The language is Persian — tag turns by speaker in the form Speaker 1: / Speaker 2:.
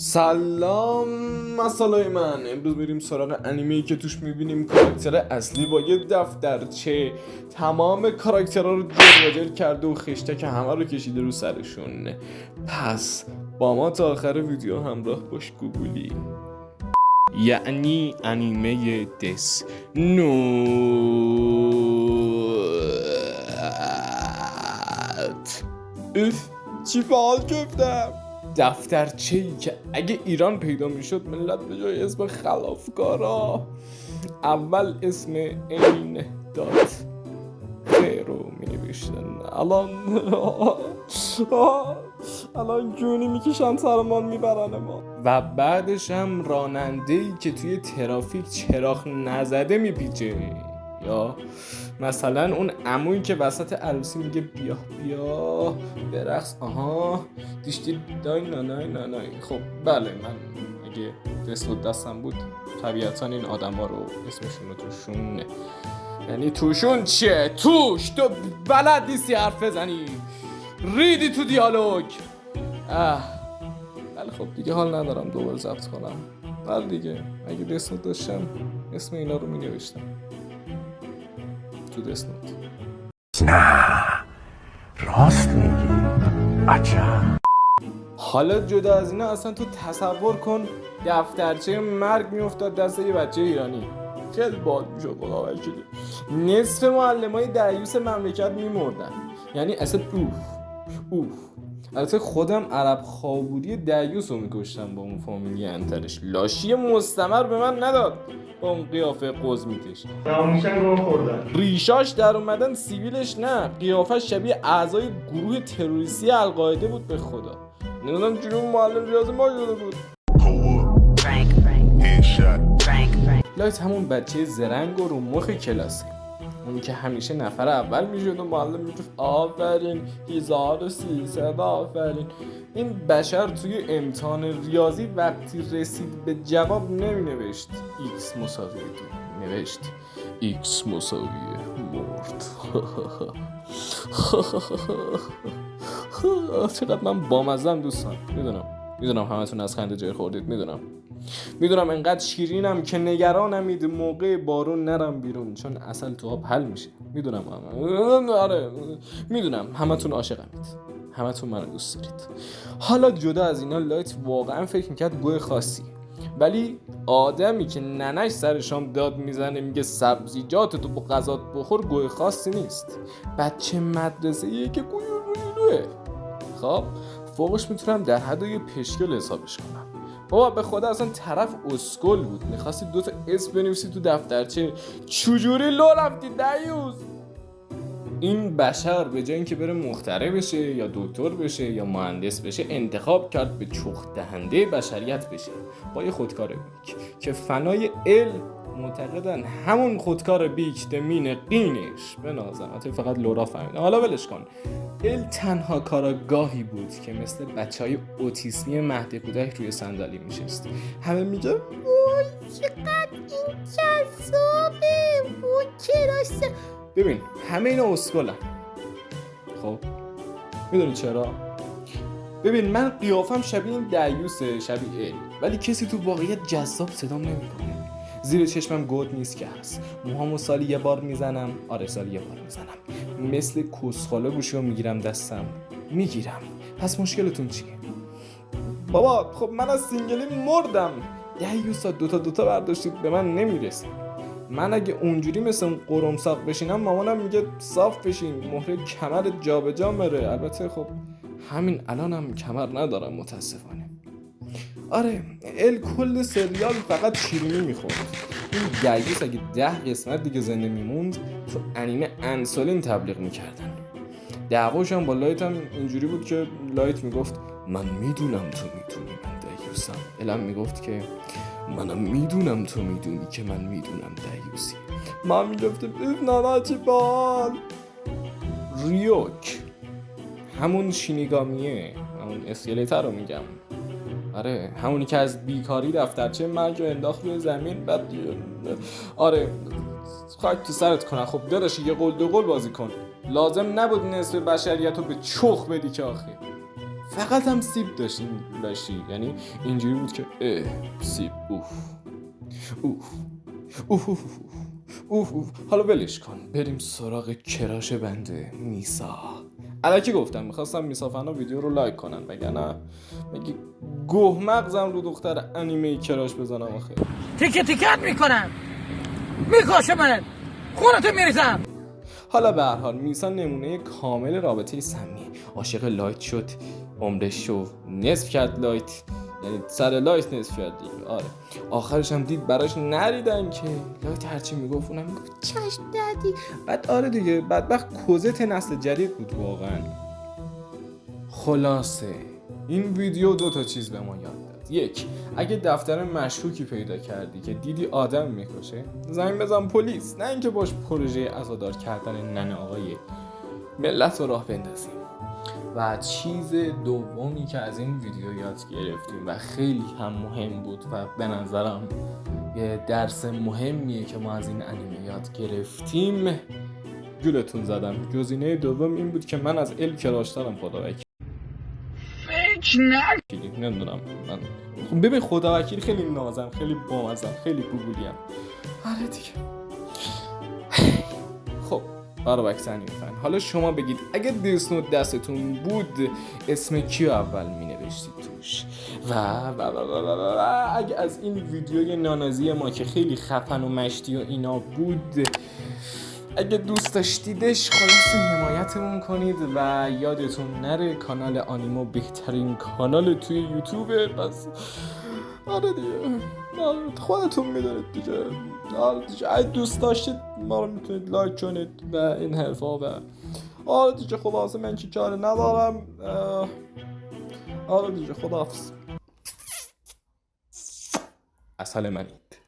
Speaker 1: سلام مسالای من. امروز میریم سراغ انیمه‌ای که توش میبینیم کاراکتر اصلی با یه دفترچه تمام کاراکترها رو جر کرده و خشتک همه رو کشیده رو سرشون. پس با ما تا آخر ویدیو همراه باش گوگولی. یعنی انیمه دس نوت. اف چی فعال گفتم. دفترچه‌ای که اگه ایران پیدا میشد ملت به جای اسم خلافکارا اول اسم این دات خیر رو می نوشتن. الان جونی میکشن سرمان میبرن ما. و بعدش هم راننده‌ای که توی ترافیک چراغ نزده میپیچه، یا مثلا اون عمویی که وسط عروسی میگه بیا بیا برقص. آها دیشتی دای نانای نانای. خب بله، من اگه دست دستم بود طبیعتا این آدم ها رو اسمشون رو توشون، یعنی توشون چیه؟ توش تو بلد نیستی حرف بزنی، ریدی تو دیالوگ. ولی خب دیگه حال ندارم دوباره ضبط کنم. ولی دیگه اگه دست داشتم اسم اینا رو می نوشتم تو دست نوت.
Speaker 2: نه راست میگی؟ عجب.
Speaker 1: حالا جدا از اینا اصلا تو تصور کن دفترچه مرگ میافتاد دست یه بچه ایرانی، خیلی باد میشد خدا وکیلی. نصف معلمای دریوس مملکت میمردن، یعنی اصلا اوف. البته خودم عرب خابوری دریوس رو میکشتم با اون فامیلی انترش. لاشی مستمر به من نداد با اون قیافه قزمیتش.
Speaker 3: ناموشن گم خوردن.
Speaker 1: ریشاش در اومدن، سیبیلش نه. قیافش شبیه اعضای گروه تروریستی القاعده بود به خدا. نمیدونم جنوب معلم ریاضی ما شده بود. لایت همون بچه زرنگ و رو مخ کلاسه، اونی که همیشه نفر اول میشد و معلم میگفت آفرین 1300 آفرین. این بشر توی امتحان ریاضی وقتی رسید به جواب نمینوشت x مساوی 2، نوشت x مساوی مرد. چقدر من بامزم دوستان. میدونم همتون از خنده جای خوردید. میدونم انقدر شیرینم که نگرانمید موقع بارون نرم بیرون چون اصل تو آب حل میشه. میدونم همتون عاشقمید، همتون منو دوست دارید. حالا جدا از اینا لایت واقعا فکر میکرد گوه خاصی، ولی آدمی که ننش سر شام داد میزنه میگه سبزیجاتتو با غذات بخور گوه خاصی نیست. بچه مدرسه‌ایه که گویلوه. خب فوقش میتونم در حد یه پشکل حسابش کنم. بابا به خدا اصلا طرف اسکل بود، میخواستی 2 تا اسم بنویسی تو دفترچه، چجوری لو رفتی دیوز؟ این بشر به جای اینکه بره مخترع بشه یا دکتر بشه یا مهندس بشه، انتخاب کرد به چخ دهنده بشریت بشه با یه خودکار بیک که فنای معتقدن همون خودکار بیک دمین قینش به نازم. فقط لورا فهمیدم، حالا ولش کن. تنها کاراگاهی بود که مثل بچهای اوتیسمی مهد کودک روی صندلی میشست. همه میگه وای چقدر این جذابه، وای چرا. ببین همه اینا اسکلن. خب میدونی چرا؟ ببین من قیافم شبیه این دیوسه، شبیه ولی کسی تو واقعیت جذاب صدام نمیکنه. زیر چشمم گود نیست که هست. موهامو سالی یه بار میزنم. سالی یه بار میزنم. مثل کسخاله گوشیو میگیرم دستم. پس مشکلتون چیه؟ بابا خب من از سینگلی مردم. دیوسا دوتا برداشتید به من نمیرسه. من اگه اونجوری مثل اون قرمساق بشینم مامانم میگه صاف بشین، مهره کمر جابجا مره. البته خب همین الانم کمر ندارم متاسفانه. آره کل سریال فقط شیرینی میخورد. این دیوس اگه 10 قسمت دیگه زنده میموند تو انیمه انسولین تبلیغ میکردن. دعواشم با لایت هم اینجوری بود که لایت میگفت من میدونم تو میدونی من دیوسم، الان میگفت که منم میدونم تو میدونی که من میدونم دیوسی. من میگفتم نانا چی بال. ریوک همون شینیگامیه، همون اسکلتر رو میگم. آره همونی که از بیکاری دفترچه مرگ رو انداخت روی زمین. بعد آره خاک تو سرت کنن. خب داداش یه قول 2 قول بازی کن. لازم نبود نصف بشریت رو به چخ بدی که آخه فقط هم سیب داشت این لاشی، یعنی اینجوری بود که سیب اوف اوف اوف اوف اوف اوف. حالا ولش کن، بریم سراغ کراش بنده میسا. الکی گفتم میخواستم میسا فنا ویدیو رو لایک کنن، وگرنه مگه گوه مغزم رو دختر انیمه کراش بزنم آخه.
Speaker 4: تیکه تیکت میکنم، میکاشمت، خونتو میریزم.
Speaker 1: حالا به هر حال میسا نمونه کامل رابطه سمیه. عاشق لایت شد، عمرش رو نصف کرد لایت، یعنی سر لایت نصف کرد دیگه. آره آخرش هم دید براش نریدن که لایت هرچی میگفت اونم میگفت چشم دادی. بعد آره دیگه بدبخت کوزت نسل جدید بود واقعا. خلاصه این ویدیو 2 تا چیز به ما یاد داد. یک، اگه دفتر مشکوکی پیدا کردی که دیدی آدم میکشه، زنگ بزن پلیس، نه اینکه باش پروژه عزادار کردن ننه آقای ملت رو راه بندازیم. و چیز دومی که از این ویدیو یاد گرفتیم و خیلی هم مهم بود و به نظرم یه درس مهمیه که ما از این انیمه یاد گرفتیم، گولتون زدم. گزینه دوم این بود که من از ال کراش دارم. خدا وکیل نمیدونم من ببین خدا وکیل خیلی نازم، خیلی بامزم، خیلی بوبولیم. آره دیگه. خب برابک سنی فن، حالا شما بگید اگه دیس نوت دستتون بود اسم کیو اول می نوشتید توش؟ و اگه از این ویدیوی نانازی ما که خیلی خفن و مشتی و اینا بود اگه دوست داشتیدش خلاص حمایتمون کنید و یادتون نره کانال آنیمو بهترین کانال توی یوتیوبه. پس آره دیگه خودتون میدونید دیگه. آره دیگه اگه دوست داشتید ما رو میتونید لایک کنید و این حرفا. و آره دیگه خلاصه من چی کاری ندارم. آره دیگه خداحافظ. اصل منید.